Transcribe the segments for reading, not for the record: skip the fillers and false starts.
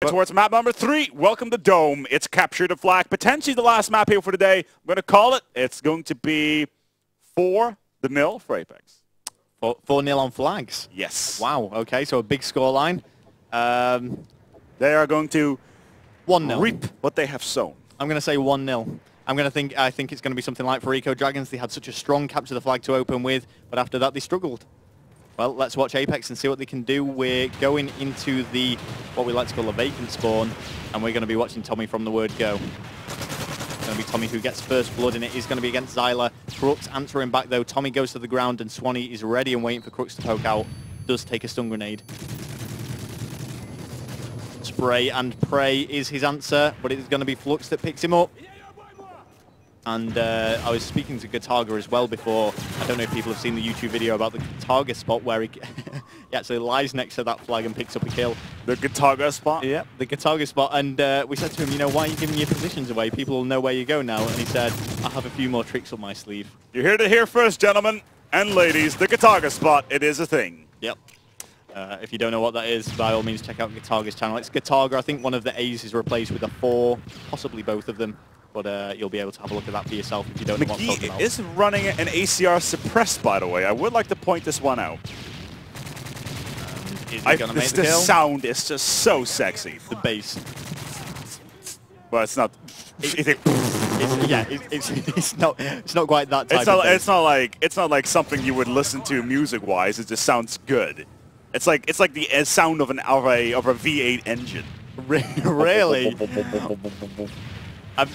towards map number 3. Welcome to Dome. It's captured a flag. Potentially the last map here for today. I'm going to call it. It's going to be 4-0 for apeX. 4-0 on flags? Yes. Wow, okay, so a big scoreline. They are going to 1-0. reap what they have sown. I'm going to say 1-0. I think it's going to be something like for Eco Dragons. They had such a strong capture the flag to open with, but after that they struggled. Well, let's watch apeX and see what they can do. We're going into the, what we like to call a vacant spawn, and we're going to be watching Tommy from the word go. It's going to be Tommy who gets first blood, and it is going to be against Zyla. Crux answering back, though. Tommy goes to the ground, and Swanee is ready and waiting for Crux to poke out. Does take a stun grenade. Spray and pray is his answer, but it's going to be Flux that picks him up. And I was speaking to Gatarga as well before. I don't know if people have seen the YouTube video about the Gatarga spot where he actually lies next to that flag and picks up a kill. The Gatarga spot? Yeah, the Gatarga spot. And we said to him, you know, why are you giving your positions away? People will know where you go now. And he said, I have a few more tricks up my sleeve. You heard it here first, gentlemen and ladies. The Gatarga spot, it is a thing. Yep. If you don't know what that is, by all means, check out Gatarga's channel. It's Gatarga. I think one of the A's is replaced with a 4, possibly both of them. But you'll be able to have a look at that for yourself if you don't know what I'm talking about. Is running an ACR suppressed, by the way. I would like to point this one out. Is he gonna make the kill? The sound is just so sexy. The bass. Well, it's not. It's not quite that type of bass. It's not like something you would listen to music-wise. It just sounds good. It's like the sound of a V8 engine. Really? I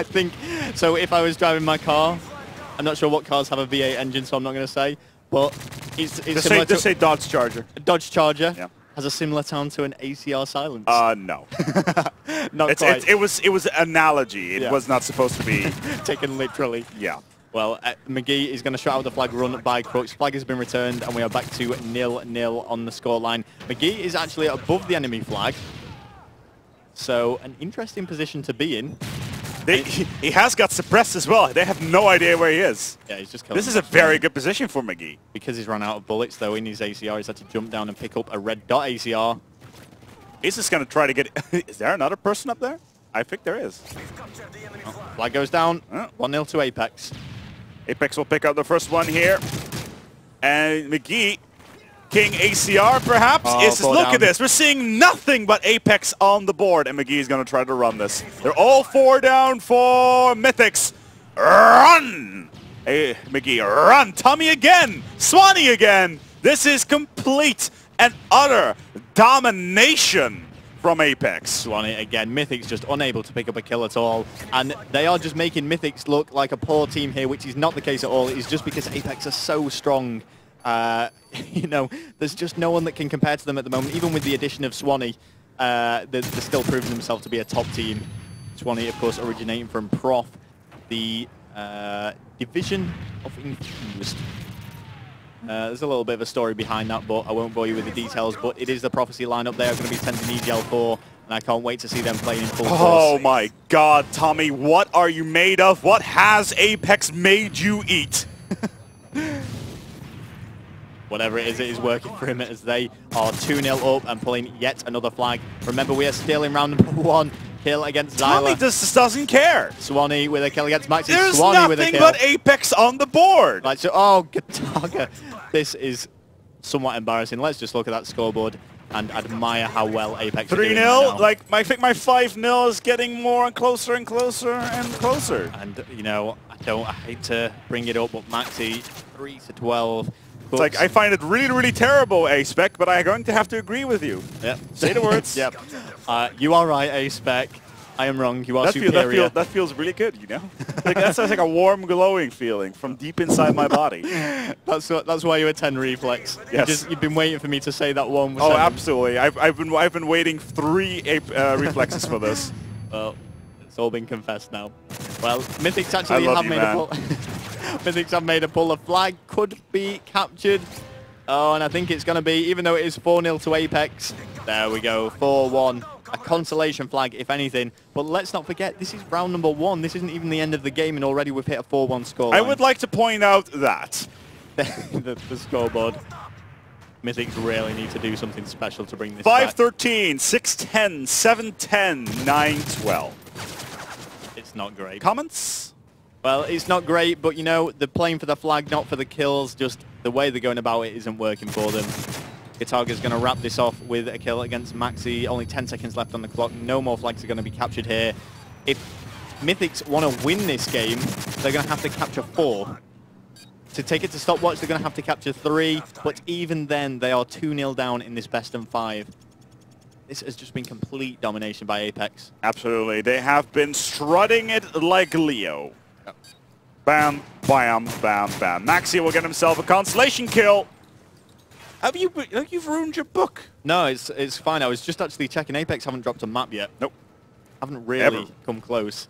think, so if I was driving my car, I'm not sure what cars have a V8 engine, so I'm not going to say, but it's similar to... Just say Dodge Charger. Dodge Charger has a similar sound to an ACR silence. No. Not quite. It was an analogy. It was not supposed to be... taken literally. Yeah. Well, McGee is going to shout out the flag run by Crux. Flag has been returned, and we are back to 0-0 on the scoreline. McGee is actually above the enemy flag. So, an interesting position to be in. He has got suppressed as well. They have no idea where he is. Yeah, he's just This is a very good position for McGee. Because he's run out of bullets, though, in his ACR, he's had to jump down and pick up a red dot ACR. He's just going to try to get... Is there another person up there? I think there is. Oh, flag goes down. 1-0 to apeX. apeX will pick up the first one here. And McGee... King ACR, perhaps? Look at this. We're seeing nothing but apeX on the board, and McGee is going to try to run this. They're all 4 down for Mythics. Run! Hey, McGee, run! Tommy again! Swanee again! This is complete and utter domination from apeX. Swanee again. Mythics just unable to pick up a kill at all, and they are just making Mythics look like a poor team here, which is not the case at all. It is just because apeX are so strong. You know, there's just no one that can compare to them at the moment. Even with the addition of Swanee, they're still proving themselves to be a top team. Swanee, of course, originating from Prof, the division of Infused. There's a little bit of a story behind that, but I won't bore you with the details. But it is the Prophecy lineup. They are going to be attending EGL 4, and I can't wait to see them playing in full force. Oh my God, Tommy, what are you made of? What has apeX made you eat? Whatever it is working for him as they are 2-0 up and pulling yet another flag. Remember, we are still in round number 1. Kill against Zyla. Tommy just doesn't care. Swanee with a kill against Max. There's Swanee with a nothing kill. but apeX on the board. Like, so, oh, Gatarga. This is somewhat embarrassing. Let's just look at that scoreboard and admire how well apeX 3-0. Like, I think my 5-0 is getting more and closer and closer and closer. And, you know, I hate to bring it up, but Maxi, 3-12. It's like, I find it really, really terrible, A-Spec, but I'm going to have to agree with you. Yep. Say the words. Yep. You are right, A-Spec. I am wrong. You are superior. That feels really good, you know? Like, that sounds like a warm, glowing feeling from deep inside my body. That's why you attend Reflex. Yes. You've been waiting for me to say that one. Oh, absolutely. I've been waiting 3 Reflexes for this. Well, it's all been confessed now. Well, Mythics actually have made a pull. Mythics have made a pull. The flag could be captured. Oh, and I think it's going to be, even though it is 4-0 to apeX. There we go, 4-1. A consolation flag, if anything. But let's not forget, this is round number 1. This isn't even the end of the game, and already we've hit a 4-1 score. I would like to point out that the scoreboard. Mythics really need to do something special to bring this 5-13, 6-10, 7-10, 9-12. It's not great. Comments? Well, it's not great, but you know, they're playing for the flag, not for the kills. Just the way they're going about it isn't working for them. Gataga's going to wrap this off with a kill against Maxi. Only 10 seconds left on the clock. No more flags are going to be captured here. If Mythics want to win this game, they're going to have to capture 4. To take it to stopwatch, they're going to have to capture 3. But even then, they are 2-0 down in this best-of-5. This has just been complete domination by apeX. Absolutely. They have been strutting it like Leo. Yep. Bam, bam, bam, bam. Maxi will get himself a consolation kill. Have you, you've ruined your book? No, it's fine. I was just actually checking. apeX haven't dropped a map yet. Nope. Haven't really come close.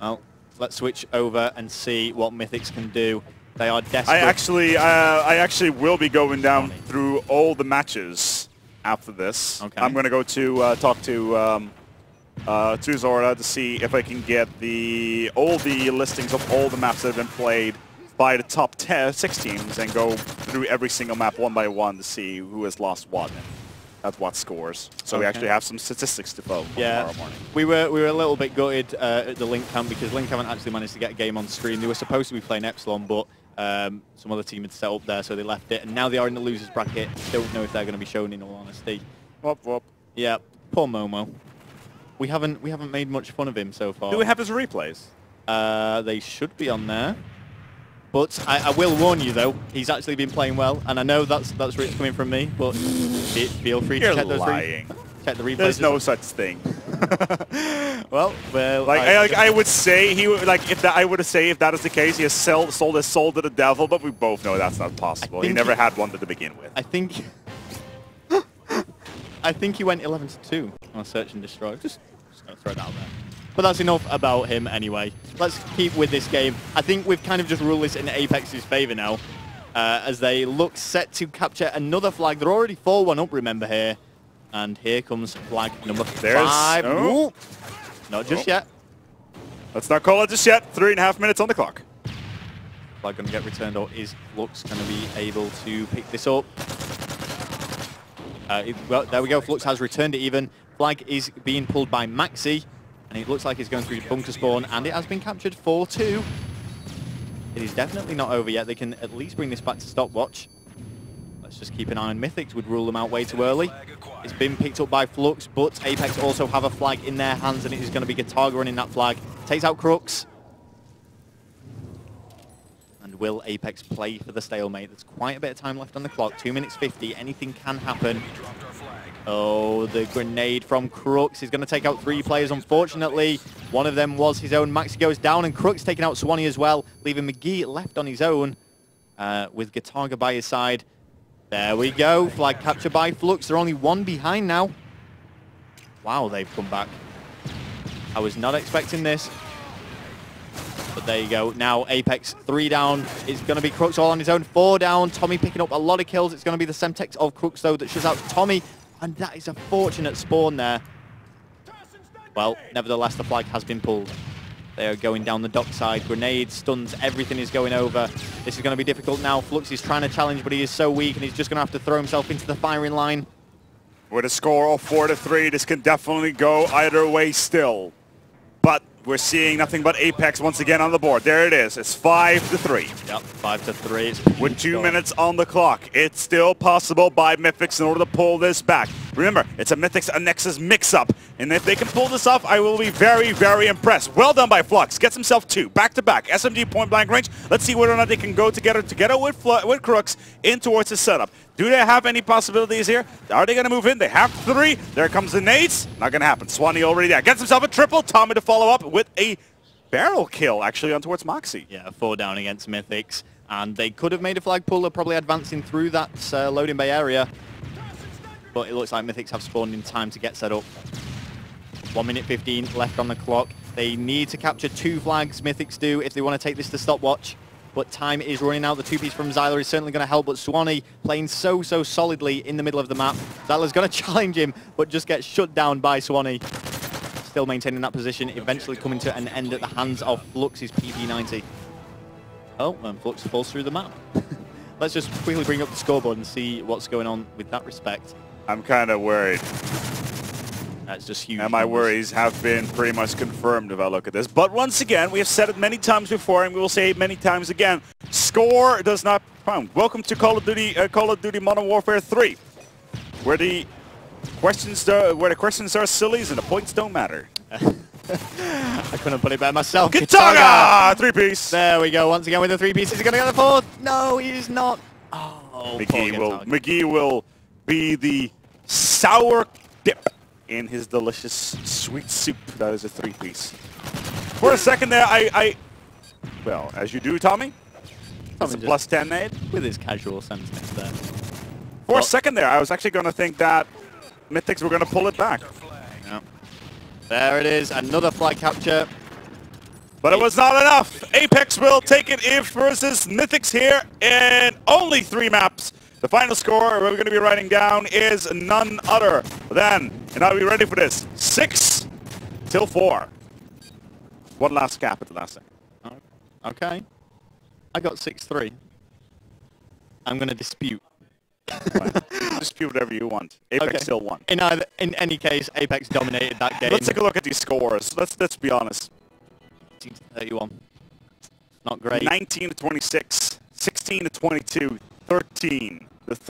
Well, let's switch over and see what Mythics can do. They are desperate. I actually will be going down through all the matches after this. Okay. I'm going to go to talk to Zorda to see if I can get all the listings of all the maps that have been played by the top 6 teams and go through every single map one by one to see who has lost what. That's what scores. So we actually have some statistics to follow tomorrow morning. We were a little bit gutted at the Link camp because Link haven't actually managed to get a game on stream. They were supposed to be playing Epsilon, but some other team had set up there, so they left it. And now they are in the losers bracket. Don't know if they're going to be shown, in all honesty. Whoop, whoop. Yeah, poor Momo. We haven't made much fun of him so far. Do we have his replays? They should be on there. But I will warn you, though, he's actually been playing well, and I know that's where it's coming from me, but feel free to check those check the replays. There's no such thing. well, I would say he would I would say if that is the case, he has sold his soul to the devil, but we both know that's not possible. He never had one to begin with. I think he went 11-2 on Search and Destroy. Just gonna throw it out there. But that's enough about him anyway. Let's keep with this game. I think we've kind of just ruled this in apex's favor now, as they look set to capture another flag. They're already 4-1 up, remember, here. And here comes flag number 5. Oh. Not just yet. Let's not call it just yet. 3.5 minutes on the clock. Flag going to get returned, or is Flux going to be able to pick this up? Well, there we go. Flux has returned it even. Flag is being pulled by Maxi. And it looks like he's going through bunker spawn, and it has been captured 4-2. It is definitely not over yet. They can at least bring this back to stopwatch. Let's just keep an eye on Mythics. Would rule them out way too early. It's been picked up by Flux, but apeX also have a flag in their hands, and it is going to be Gataga running that flag. Takes out Crux. And will apeX play for the stalemate? There's quite a bit of time left on the clock. 2 minutes 50. Anything can happen. Oh, the grenade from Crux is going to take out 3 players, unfortunately. One of them was his own. Maxi goes down, and Crux taking out Swanee as well, leaving McGee left on his own with Gataga by his side. There we go. Flag capture by Flux. They're only 1 behind now. Wow, they've come back. I was not expecting this. But there you go. Now apeX 3 down. It's going to be Crux all on his own. 4 down. Tommy picking up a lot of kills. It's going to be the Semtex of Crux, though, that shuts out Tommy. And that is a fortunate spawn there. Well, nevertheless, the flag has been pulled. They are going down the dockside. Grenades, stuns, everything is going over. This is going to be difficult now. Flux is trying to challenge, but he is so weak, and he's just going to have to throw himself into the firing line. With a score of 4-3, this can definitely go either way still. But we're seeing nothing but apeX once again on the board. There it is. It's 5-3. Yep, 5-3. With 2 minutes on the clock, it's still possible by Mythics in order to pull this back. Remember, it's a Mythics and Nexus mix-up, and if they can pull this off, I will be very, very impressed. Well done by Flux. Gets himself 2 back-to-back SMG point-blank range. Let's see whether or not they can go together with Crux in towards the setup. Do they have any possibilities here? Are they going to move in? They have 3. There comes the nades. Not going to happen. Swanee already there. Gets himself a triple. Tommy to follow up with a barrel kill, actually, on towards Moxie. Yeah, 4 down against Mythics. And they could have made a flag pull. They're probably advancing through that loading bay area. But it looks like Mythics have spawned in time to get set up. 1 minute 15 left on the clock. They need to capture 2 flags, Mythics do, if they want to take this to stopwatch. But time is running out. The 2-piece from Zyler is certainly going to help, but Swanee playing so solidly in the middle of the map. Zyler's going to challenge him, but just gets shut down by Swanee. Still maintaining that position, eventually coming to an end at the hands of Flux's PP90. Oh, and Flux falls through the map. let's just quickly bring up the scoreboard and see what's going on with that respect. I'm kind of worried. That's just huge. And my worries have been pretty much confirmed if I look at this. But once again, we have said it many times before, and we will say it many times again. Score does not count. Welcome to Call of Duty Modern Warfare 3, where the questions are silly and the points don't matter. I couldn't put it better myself. Kitaga! 3-piece. There we go. Once again with the 3-piece. Is he going to get the fourth? No, he's not. Oh, McGee will be the sour dip in his delicious sweet soup. That is a 3-piece. For a second there, well, as you do, Tommy. That's a plus 10 nade. With his casual sentiment there. For a second there, I was actually going to think that Mythics were going to pull it back. Yeah. There it is, another flag capture. But it was not enough. apeX will take it if versus Mythics here in only 3 maps. The final score we're going to be writing down is none other than, and are we ready for this? 6-4. One last cap at the last second. Okay. I got 6-3. I'm going to dispute. Dispute whatever you want. apeX still won. In any case, apeX dominated that game. Let's take a look at these scores. Let's be honest. 18-31. Not great. 19-26, 16-22, 13.